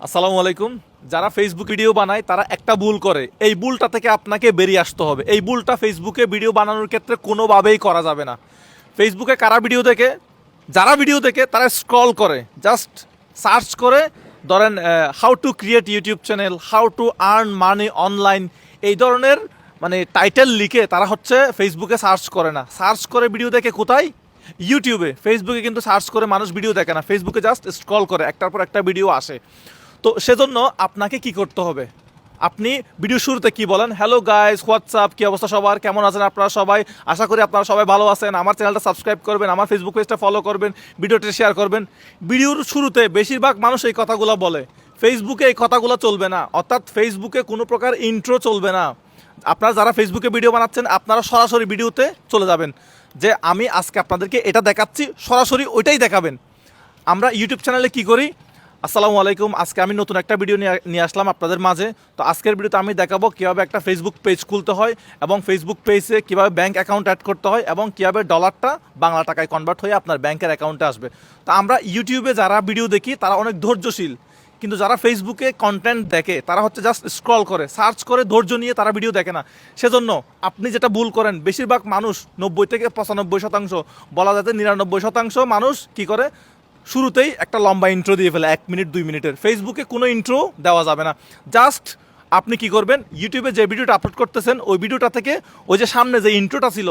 আসসালামু আলাইকুম। যারা ফেসবুক ভিডিও বানায় তারা একটা ভুল করে, এই ভুলটা থেকে আপনাকে বেরিয়ে আসতে হবে। এই ভুলটা ফেসবুকে ভিডিও বানানোর ক্ষেত্রে কোনোভাবেই করা যাবে না। ফেসবুকে কারা ভিডিও দেখে? যারা ভিডিও দেখে তারা স্ক্রল করে, জাস্ট সার্চ করে, ধরেন how to create YouTube channel, how to earn money online, এই ধরনের মানে টাইটেল লিখে তারা হচ্ছে ফেসবুকে সার্চ করে না। সার্চ করে ভিডিও দেখে কোথায়? ইউটিউবে। ফেসবুকে কিন্তু সার্চ করে মানুষ ভিডিও দেখে না, ফেসবুকে জাস্ট স্ক্রল করে, একটার পর একটা ভিডিও আসে। তো সেজন্য আপনাকে কি করতে হবে? আপনি ভিডিও শুরুতে কি বলেন? হ্যালো গাইস, হোয়াটসঅ্যাপ, কি অবস্থা সবার, কেমন আছেন আপনারা সবাই? আশা করি আপনারা সবাই ভালো আছেন। আমার চ্যানেলটা সাবস্ক্রাইব করবেন, আমার ফেসবুক পেজটা ফলো করবেন, ভিডিওটা শেয়ার করবেন। ভিডিওর শুরুতে বেশিরভাগ মানুষ এই কথাগুলো বলে, ফেসবুকে এই কথাগুলো চলবে না। অর্থাৎ ফেসবুকে কোনো প্রকার ইন্ট্রো চলবে না। আপনারা যারা ফেসবুকে ভিডিও বানাচ্ছেন আপনারা সরাসরি ভিডিওতে চলে যাবেন, যে আমি আজকে আপনাদেরকে এটা দেখাচ্ছি, সরাসরি ওইটাই দেখাবেন। আমরা ইউটিউব চ্যানেলে কি করি? আসসালামু আলাইকুম, আজকে আমি নতুন একটা ভিডিও নিয়ে আসলাম আপনাদের মাঝে। তো আজকের ভিডিওতে আমি দেখাবো কীভাবে একটা ফেসবুক পেজ খুলতে হয়, এবং ফেসবুক পেজে কীভাবে ব্যাঙ্ক অ্যাকাউন্ট অ্যাড করতে হয়, এবং কীভাবে ডলারটা বাংলা টাকায় কনভার্ট হয়ে আপনার ব্যাংকের অ্যাকাউন্টে আসবে। তো আমরা ইউটিউবে যারা ভিডিও দেখি তারা অনেক ধৈর্যশীল, কিন্তু যারা ফেসবুকে কন্টেন্ট দেখে তারা হচ্ছে জাস্ট স্ক্রল করে, সার্চ করে, ধৈর্য নিয়ে তারা ভিডিও দেখে না। সেজন্য আপনি যেটা ভুল করেন, বেশিরভাগ মানুষ 90 থেকে 95%, বলা যাতে 99% মানুষ কি করে, শুরুতেই একটা লম্বা ইন্ট্রো দিয়ে ফেলে, 1 মিনিট 2 মিনিটের। ফেসবুকে কোনো ইন্ট্রো দেওয়া যাবে না। জাস্ট আপনি কি করবেন, ইউটিউবে যে ভিডিওটা আপলোড করতেছেন ওই ভিডিওটা থেকে ওই যে সামনে যে ইন্ট্রোটা ছিল,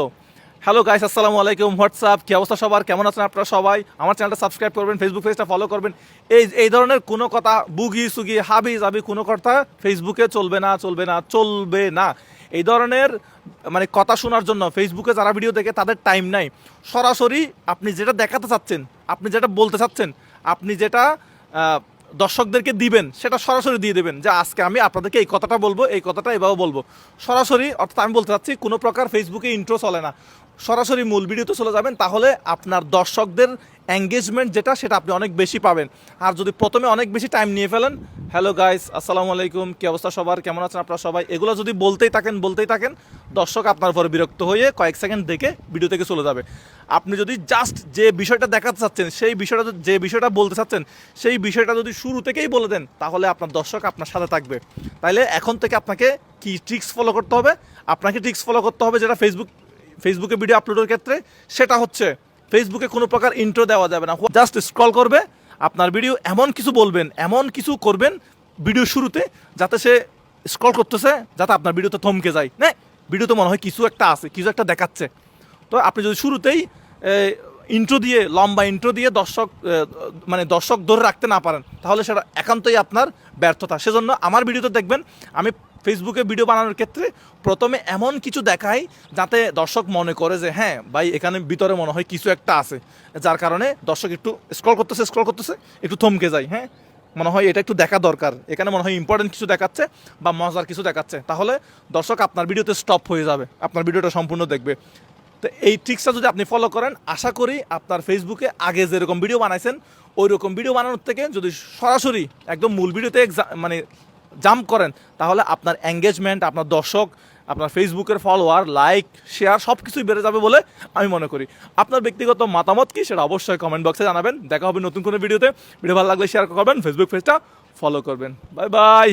হ্যালো গাইস, আসসালামু আলাইকুম, হোয়াটসঅ্যাপ, কি অবস্থা সবার, কেমন আছেন আপনারা সবাই, আমার চ্যানেলটা সাবস্ক্রাইব করবেন, ফেসবুক পেজটা ফলো করবেন। এই ধরনের কোনো কথা, বুগি সুগি হাবি জাবি কোনো কথা ফেসবুকে চলবে না, চলবে না, চলবে না। এই ধরনের মানে কথা শোনার জন্য ফেসবুকে যারা ভিডিও দেখে তাদের টাইম নাই। সরাসরি আপনি যেটা দেখাতে চাচ্ছেন, আপনি যেটা বলতে চাচ্ছেন, আপনি যেটা দর্শকদেরকে দিবেন সেটা সরাসরি দিয়ে দেবেন, যে আজকে আমি আপনাদেরকে এই কথাটা বলবো, এই কথাটা এভাবে বলবো সরাসরি। অর্থাৎ আমি বলতে চাচ্ছি কোনো প্রকার ফেসবুকে ইন্ট্রো চলে না, সরাসরি মূল ভিডিওতে চলে যাবেন। তাহলে আপনার দর্শকদের এঙ্গেজমেন্ট যেটা, সেটা আপনি অনেক বেশি পাবেন। আর যদি প্রথমে অনেক বেশি টাইম নিয়ে ফেলেন, হ্যালো গাইস, আসসালামু আলাইকুম, কি অবস্থা সবার, কেমন আছেন আপনারা সবাই, এগুলো যদি বলতেই থাকেন, দর্শক আপনার উপরে বিরক্ত হয়ে কয়েক সেকেন্ড দেখে ভিডিও থেকে চলে যাবে। আপনি যদি জাস্ট যে বিষয়টা দেখাতে চাচ্ছেন, সেই বিষয়টা, যে বিষয়টা বলতে চাচ্ছেন, সেই বিষয়টা যদি শুরু থেকেই বলে দেন, তাহলে আপনার দর্শক আপনার সাথে থাকবে। তাইলে এখন থেকে আপনাকে কি ট্রিক্স ফলো করতে হবে? আপনাকে ট্রিক্স ফলো করতে হবে যেটা ফেসবুকে ভিডিও আপলোডের ক্ষেত্রে, সেটা হচ্ছে ফেসবুকে কোনো প্রকার ইন্ট্রো দেওয়া যাবে না। জাস্ট স্ক্রল করবে, আপনার ভিডিও এমন কিছু বলবেন, এমন কিছু করবেন ভিডিও শুরুতে, যাতে সে স্ক্রল করতেছে, যাতে আপনার ভিডিওতে থমকে যায়, না ভিডিওতে মনে হয় কিছু একটা আছে, কিছু একটা দেখাচ্ছে। তো আপনি যদি শুরুতেই ইন্ট্রো দিয়ে, লম্বা ইন্ট্রো দিয়ে দর্শক ধরে রাখতে না পারেন, তাহলে সেটা একান্তই আপনার ব্যর্থতা। সেজন্য আমার ভিডিওতে দেখবেন আমি ফেসবুকে ভিডিও বানানোর ক্ষেত্রে প্রথমে এমন কিছু দেখাই যাতে দর্শক মনে করে যে হ্যাঁ ভাই, এখানে ভিতরে মনে হয় কিছু একটা আছে, যার কারণে দর্শক একটু স্ক্রল করতেছে, একটু থমকে যায়, হ্যাঁ মনে হয় এটা একটু দেখা দরকার, এখানে মনে হয় ইম্পর্টেন্ট কিছু দেখাচ্ছে বা মজার কিছু দেখাচ্ছে, তাহলে দর্শক আপনার ভিডিওতে স্টপ হয়ে যাবে, আপনার ভিডিওটা সম্পূর্ণ দেখবে। তো এই ট্রিক্সটা যদি আপনি ফলো করেন, আশা করি আপনার ফেসবুকে আগে যেরকম ভিডিও বানাইছেন ওই রকম ভিডিও বানানোর থেকে যদি সরাসরি একদম মূল ভিডিওতে মানে জাম্প করেন, তাহলে আপনার এঙ্গেজমেন্ট, আপনার দর্শক, আপনার ফেসবুকের ফলোয়ার, লাইক, শেয়ার সব কিছুই বেড়ে যাবে বলে আমি মনে করি। আপনার ব্যক্তিগত মতামত কি সেটা অবশ্যই কমেন্ট বক্সে জানাবেন। দেখা হবে নতুন কোনো ভিডিওতে। ভিডিও ভালো লাগলে শেয়ার করবেন, ফেসবুক পেজটা ফলো করবেন। Bye bye.